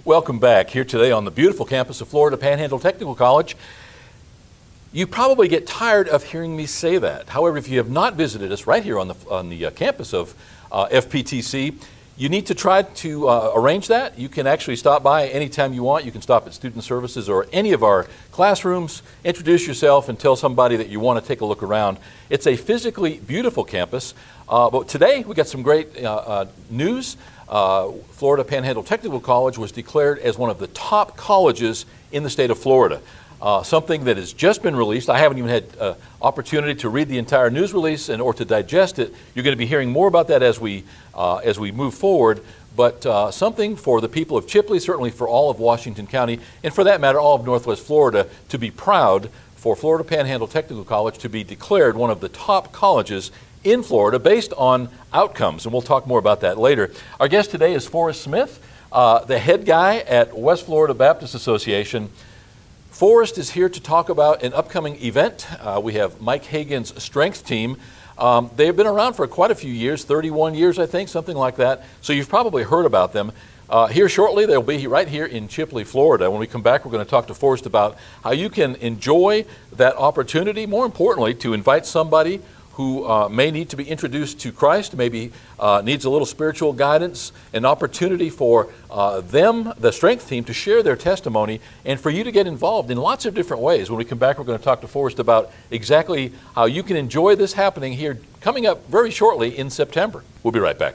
Welcome back here today on the beautiful campus of Florida Panhandle Technical College. You probably get tired of hearing me say that. However, if you have not visited us right here on the campus of FPTC, you need to try to arrange that. You can actually stop by anytime you want. You can stop at Student Services or any of our classrooms, introduce yourself, and tell somebody that you want to take a look around. It's a physically beautiful campus, but today we got some great news. Florida Panhandle Technical College was declared as one of the top colleges in the state of Florida. Something that has just been released. I haven't even had opportunity to read the entire news release or to digest it. You're going to be hearing more about that as we move forward. But something for the people of Chipley, certainly for all of Washington County, and for that matter, all of Northwest Florida, to be proud for Florida Panhandle Technical College to be declared one of the top colleges in Florida based on outcomes, and we'll talk more about that later. Our guest today is Forrest Smith, the head guy at West Florida Baptist Association. Forrest is here to talk about an upcoming event. We have Mike Hagan's strength team. They have been around for quite a few years, 31 years I think, something like that, so you've probably heard about them. Here shortly, they'll be right here in Chipley, Florida. When we come back, we're going to talk to Forrest about how you can enjoy that opportunity, more importantly, to invite somebody who may need to be introduced to Christ, maybe needs a little spiritual guidance, an opportunity for them, the strength team, to share their testimony and for you to get involved in lots of different ways. When we come back, we're going to talk to Forrest about exactly how you can enjoy this happening here coming up very shortly in September. We'll be right back.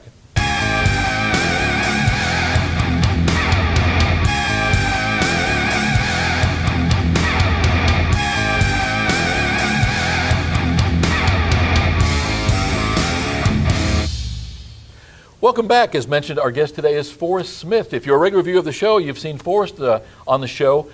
Welcome back. As mentioned, our guest today is Forrest Smith. If you're a regular viewer of the show, you've seen Forrest on the show.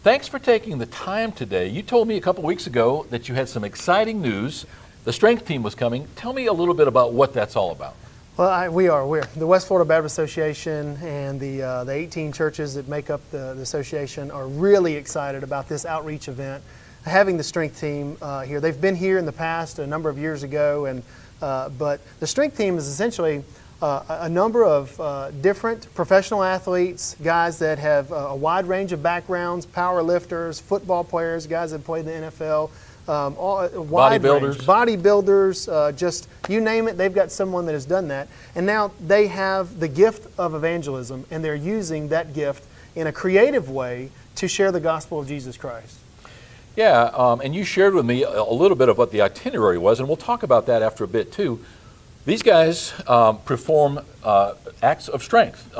Thanks for taking the time today. You told me a couple weeks ago that you had some exciting news. The strength team was coming. Tell me a little bit about what that's all about. Well, we're the West Florida Baptist Association and the 18 churches that make up the association are really excited about this outreach event. Having the strength team here. They've been here in the past a number of years ago, and but the strength team is essentially a number of different professional athletes, guys that have a wide range of backgrounds, power lifters, football players, guys that played in the NFL, bodybuilders, just you name it, they've got someone that has done that. And now they have the gift of evangelism, and they're using that gift in a creative way to share the gospel of Jesus Christ. Yeah, and you shared with me a little bit of what the itinerary was, and we'll talk about that after a bit too. These guys perform acts of strength.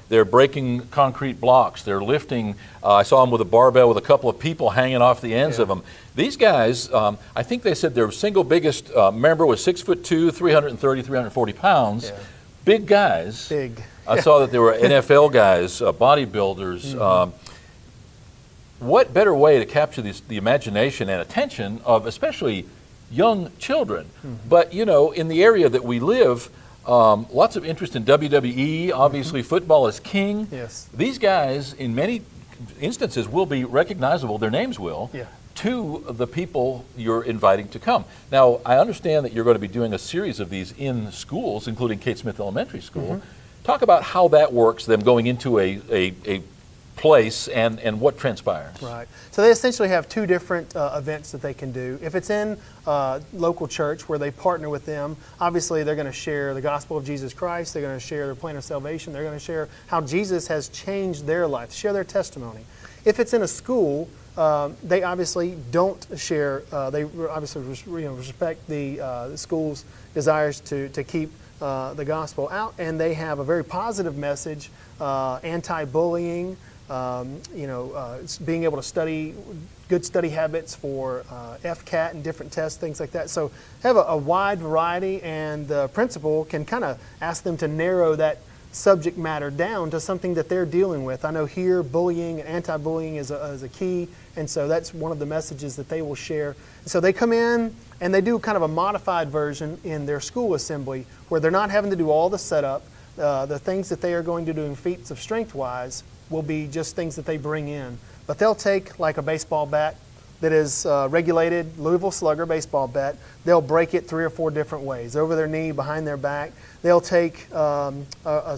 They're breaking concrete blocks. They're lifting. I saw them with a barbell with a couple of people hanging off the ends of them. These guys, I think they said their single biggest member was 6'2", 330, 340 pounds. Yeah. Big guys. Big. I saw that there were NFL guys, bodybuilders. Mm-hmm. What better way to capture the imagination and attention of especially young children? Mm-hmm. But, you know, in the area that we live, lots of interest in WWE. Obviously, football is king. Yes. These guys, in many instances, will be recognizable, their names will, to the people you're inviting to come. Now, I understand that you're going to be doing a series of these in schools, including Kate Smith Elementary School. Mm-hmm. Talk about how that works, them going into a place and what transpires. Right. So they essentially have two different events that they can do. If it's in local church where they partner with them, obviously they're going to share the gospel of Jesus Christ. They're going to share their plan of salvation. They're going to share how Jesus has changed their life, share their testimony. If it's in a school, they obviously don't share. They obviously respect the school's desires to keep the gospel out, and they have a very positive message, anti-bullying. Being able to study, good study habits for FCAT and different tests, things like that. So have a wide variety, and the principal can kind of ask them to narrow that subject matter down to something that they're dealing with. I know here bullying and anti-bullying is a key, and so that's one of the messages that they will share. So they come in and they do kind of a modified version in their school assembly where they're not having to do all the setup. The things that they are going to do in feats of strength-wise will be just things that they bring in. But they'll take like a baseball bat that is regulated, Louisville Slugger baseball bat. They'll break it 3 or 4 different ways, over their knee, behind their back. They'll take a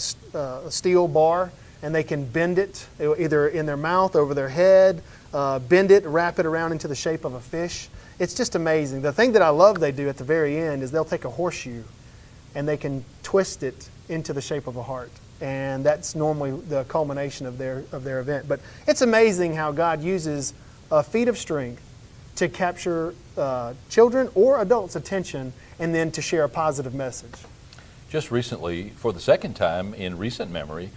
steel bar and they can bend it either in their mouth, over their head, bend it, wrap it around into the shape of a fish. It's just amazing. The thing that I love they do at the very end is they'll take a horseshoe and they can twist it into the shape of a heart. And that's normally the culmination of their event. But it's amazing how God uses a feat of strength to capture children or adults' attention and then to share a positive message. Just recently, for the second time in recent memory,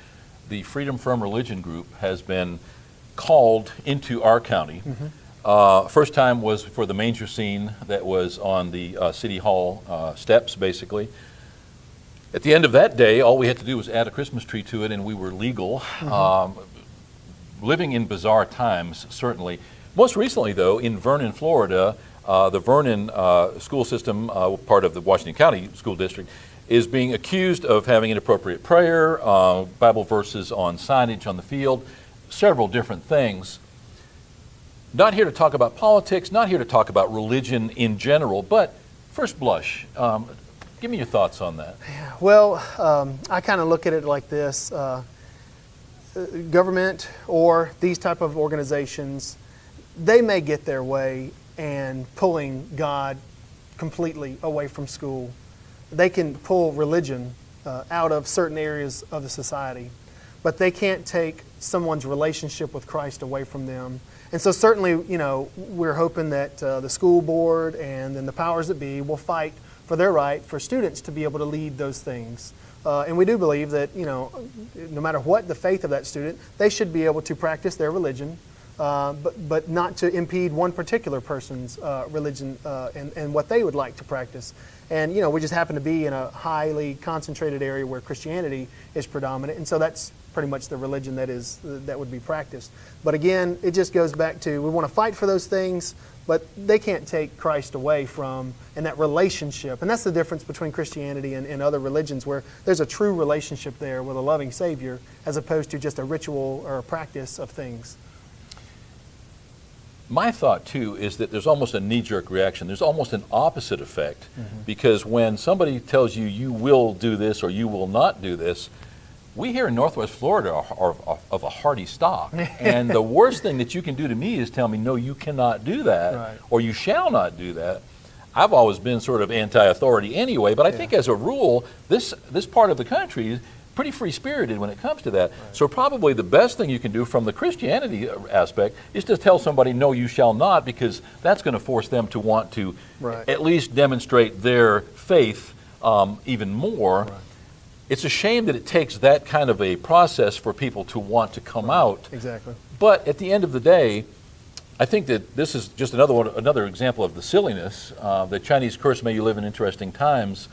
the Freedom from Religion group has been called into our county. First time was for the manger scene that was on the City Hall steps, basically. At the end of that day, all we had to do was add a Christmas tree to it, and we were legal. Living in bizarre times, certainly. Most recently, though, in Vernon, Florida, the Vernon school system, part of the Washington County School District, is being accused of having inappropriate prayer, Bible verses on signage on the field, several different things. Not here to talk about politics, not here to talk about religion in general, but first blush, give me your thoughts on that. Well, I kind of look at it like this. Government or these type of organizations, they may get their way and pulling God completely away from school. They can pull religion out of certain areas of the society, but they can't take someone's relationship with Christ away from them. And so certainly, you know, we're hoping that the school board and then the powers that be will fight for their right for students to be able to lead those things. And we do believe that, you know, no matter what the faith of that student, they should be able to practice their religion, but not to impede one particular person's religion and what they would like to practice. And, you know, we just happen to be in a highly concentrated area where Christianity is predominant, and so that's pretty much the religion that would be practiced. But again, it just goes back to we want to fight for those things, but they can't take Christ away from, and that relationship. And that's the difference between Christianity and other religions, where there's a true relationship there with a loving Savior as opposed to just a ritual or a practice of things. My thought, too, is that there's almost a knee-jerk reaction. There's almost an opposite effect, because when somebody tells you you will do this or you will not do this, we here in Northwest Florida are of a hardy stock. And the worst thing that you can do to me is tell me, no, you cannot do that, right, or you shall not do that. I've always been sort of anti-authority anyway, but I think as a rule, this part of the country is pretty free-spirited when it comes to that. Right. So probably the best thing you can do from the Christianity aspect is to tell somebody, no, you shall not, because that's going to force them to want to at least demonstrate their faith even more. Right. It's a shame that it takes that kind of a process for people to want to come out. Exactly. But at the end of the day, I think that this is just another example of the silliness. The Chinese curse, may you live in interesting times,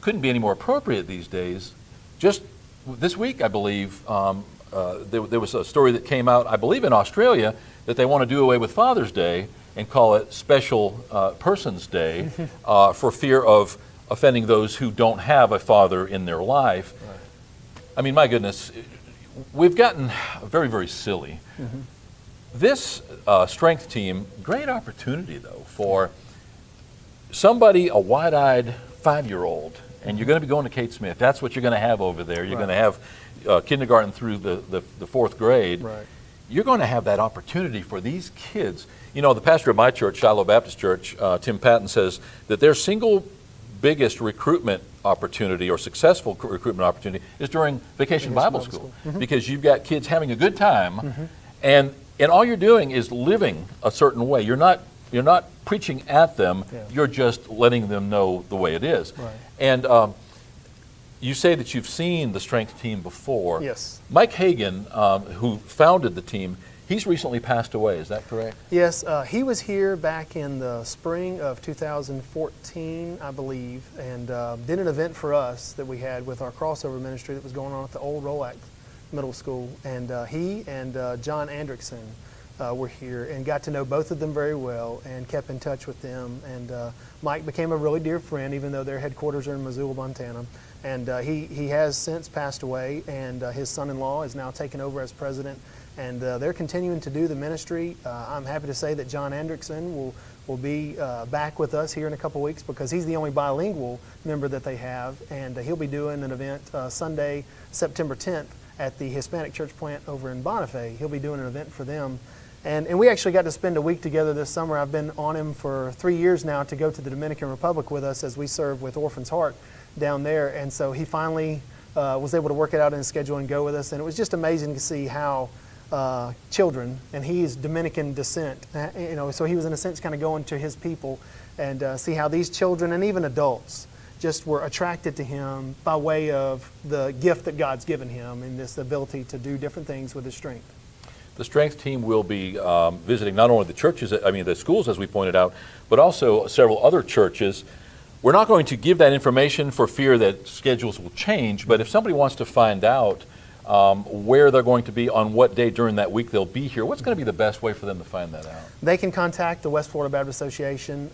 couldn't be any more appropriate these days. Just this week, I believe, there was a story that came out, I believe in Australia, that they want to do away with Father's Day and call it Special Persons Day for fear of offending those who don't have a father in their life. Right. I mean, my goodness, we've gotten very, very silly. This strength team, great opportunity, though, for somebody, a wide-eyed 5-year-old, and you're going to be going to Kate Smith. That's what you're going to have over there. You're going to have kindergarten through the 4th grade. Right. You're going to have that opportunity for these kids. You know, the pastor of my church, Shiloh Baptist Church, Tim Patton, says that their single biggest recruitment opportunity or successful recruitment opportunity is during Vacation Bible School. Because you've got kids having a good time, and all you're doing is living a certain way. You're not preaching at them, you're just letting them know the way it is. Right. And you say that you've seen the strength team before. Yes. Mike Hagan, who founded the team, he's recently passed away, is that correct? Yes, he was here back in the spring of 2014, I believe, and did an event for us that we had with our crossover ministry that was going on at the old Rolac Middle School. And he and John Andrickson were here and got to know both of them very well and kept in touch with them. And Mike became a really dear friend, even though their headquarters are in Missoula, Montana. And he has since passed away, and his son-in-law is now taken over as president. And they're continuing to do the ministry. I'm happy to say that John Andrickson will be back with us here in a couple weeks, because he's the only bilingual member that they have. And he'll be doing an event Sunday, September 10th at the Hispanic church plant over in Bonifay. He'll be doing an event for them. And we actually got to spend a week together this summer. I've been on him for 3 years now to go to the Dominican Republic with us as we serve with Orphan's Heart down there. And so he finally was able to work it out in his schedule and go with us. And it was just amazing to see how children, and he's Dominican descent, so he was in a sense kind of going to his people, and see how these children and even adults just were attracted to him by way of the gift that God's given him and this ability to do different things with his strength. The strength team will be visiting not only the schools, as we pointed out, but also several other churches. We're not going to give that information for fear that schedules will change, but if somebody wants to find out where they're going to be, on what day during that week they'll be here, what's going to be the best way for them to find that out? They can contact the West Florida Baptist Association.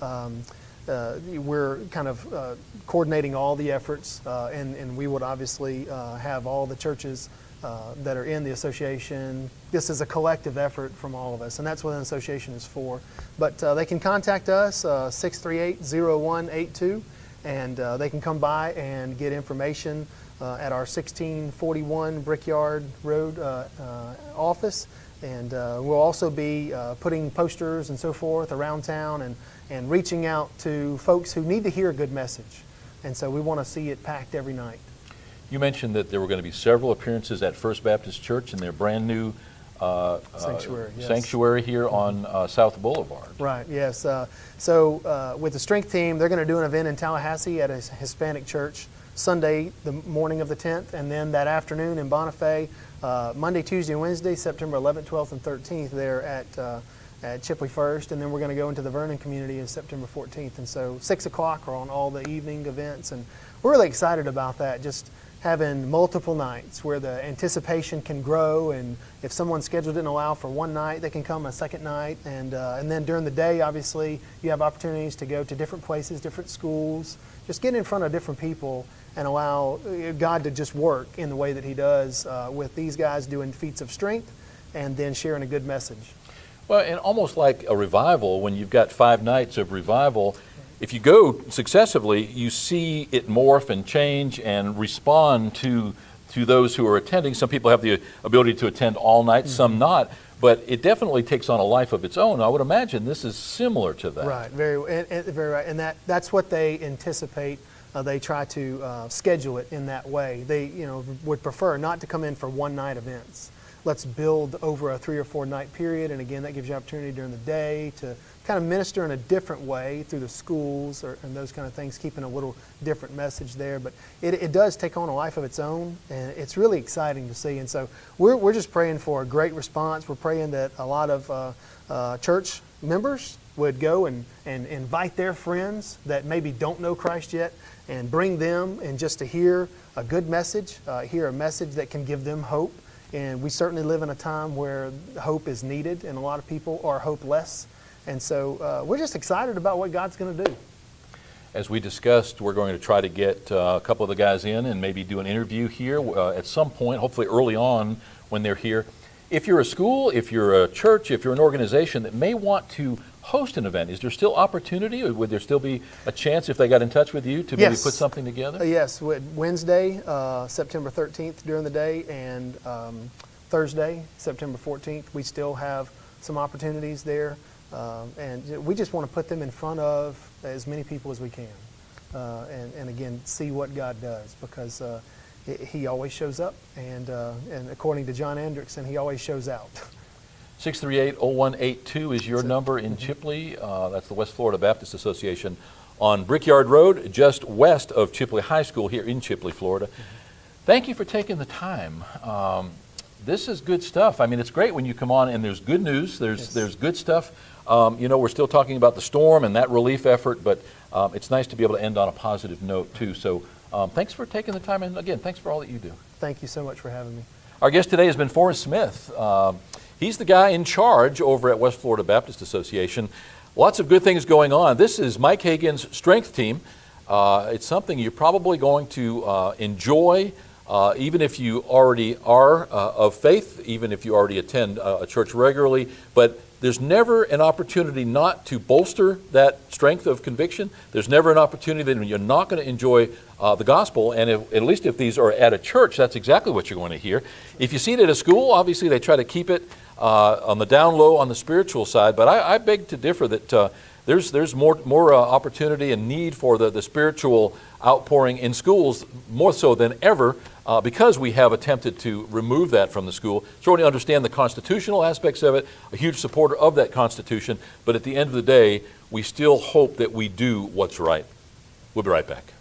We're kind of coordinating all the efforts, and we would obviously have all the churches that are in the association. This is a collective effort from all of us, and that's what an association is for. But they can contact us, 638-0182, and they can come by and get information at our 1641 Brickyard Road office. And we'll also be putting posters and so forth around town and reaching out to folks who need to hear a good message. And so we want to see it packed every night. You mentioned that there were going to be several appearances at First Baptist Church in their brand new sanctuary here on South Boulevard. Right, yes. So with the strength team, they're going to do an event in Tallahassee at a Hispanic church Sunday, the morning of the 10th, and then that afternoon in Bonifay, Monday, Tuesday, and Wednesday, September 11th, 12th, and 13th there at Chipley First, and then we're going to go into the Vernon community on September 14th. And so 6 o'clock are on all the evening events, and we're really excited about that, just having multiple nights where the anticipation can grow, and if someone's schedule didn't allow for one night, they can come a second night, and then during the day, obviously, you have opportunities to go to different places, different schools, just get in front of different people and allow God to just work in the way that He does with these guys doing feats of strength and then sharing a good message. Well, and almost like a revival, when you've got 5 nights of revival, if you go successively, you see it morph and change and respond to those who are attending. Some people have the ability to attend all night, some not, but it definitely takes on a life of its own. I would imagine this is similar to that. Right, very right, and that's what they anticipate. They try to schedule it in that way. They would prefer not to come in for one night events. Let's build over a 3 or 4 night period, and again, that gives you opportunity during the day to kind of minister in a different way through the schools and those kind of things, keeping a little different message there. But it does take on a life of its own, and it's really exciting to see. And so we're just praying for a great response. We're praying that a lot of church members would go and invite their friends that maybe don't know Christ yet and bring them, and just to hear a good message, hear a message that can give them hope. And we certainly live in a time where hope is needed, and a lot of people are hopeless. And so we're just excited about what God's going to do. As we discussed, we're going to try to get a couple of the guys in and maybe do an interview here at some point, hopefully early on when they're here. If you're a school, if you're a church, if you're an organization that may want to host an event, is there still opportunity, or would there still be a chance if they got in touch with you to maybe put something together? Yes, Wednesday, September 13th during the day, and Thursday, September 14th, we still have some opportunities there. And we just want to put them in front of as many people as we can. And again, see what God does, because He always shows up, and according to John Andrickson, He always shows out. 638-0182 is your number in Chipley. That's the West Florida Baptist Association on Brickyard Road, just west of Chipley High School here in Chipley, Florida. Thank you for taking the time. This is good stuff. I mean, it's great when you come on and there's good news, there's good stuff. We're still talking about the storm and that relief effort, but it's nice to be able to end on a positive note too. So thanks for taking the time, and again, thanks for all that you do. Thank you so much for having me. Our guest today has been Forrest Smith. He's the guy in charge over at West Florida Baptist Association. Lots of good things going on. This is Mike Hagan's strength team. It's something you're probably going to enjoy. even if you already are of faith, even if you already attend a church regularly, but there's never an opportunity not to bolster that strength of conviction. There's never an opportunity that you're not going to enjoy the gospel, and at least if these are at a church, that's exactly what you're going to hear. If you see it at a school, obviously they try to keep it on the down low on the spiritual side, but I beg to differ that there's more opportunity and need for the spiritual outpouring in schools, more so than ever, because we have attempted to remove that from the school. Certainly understand the constitutional aspects of it, a huge supporter of that Constitution, but at the end of the day, we still hope that we do what's right. We'll be right back.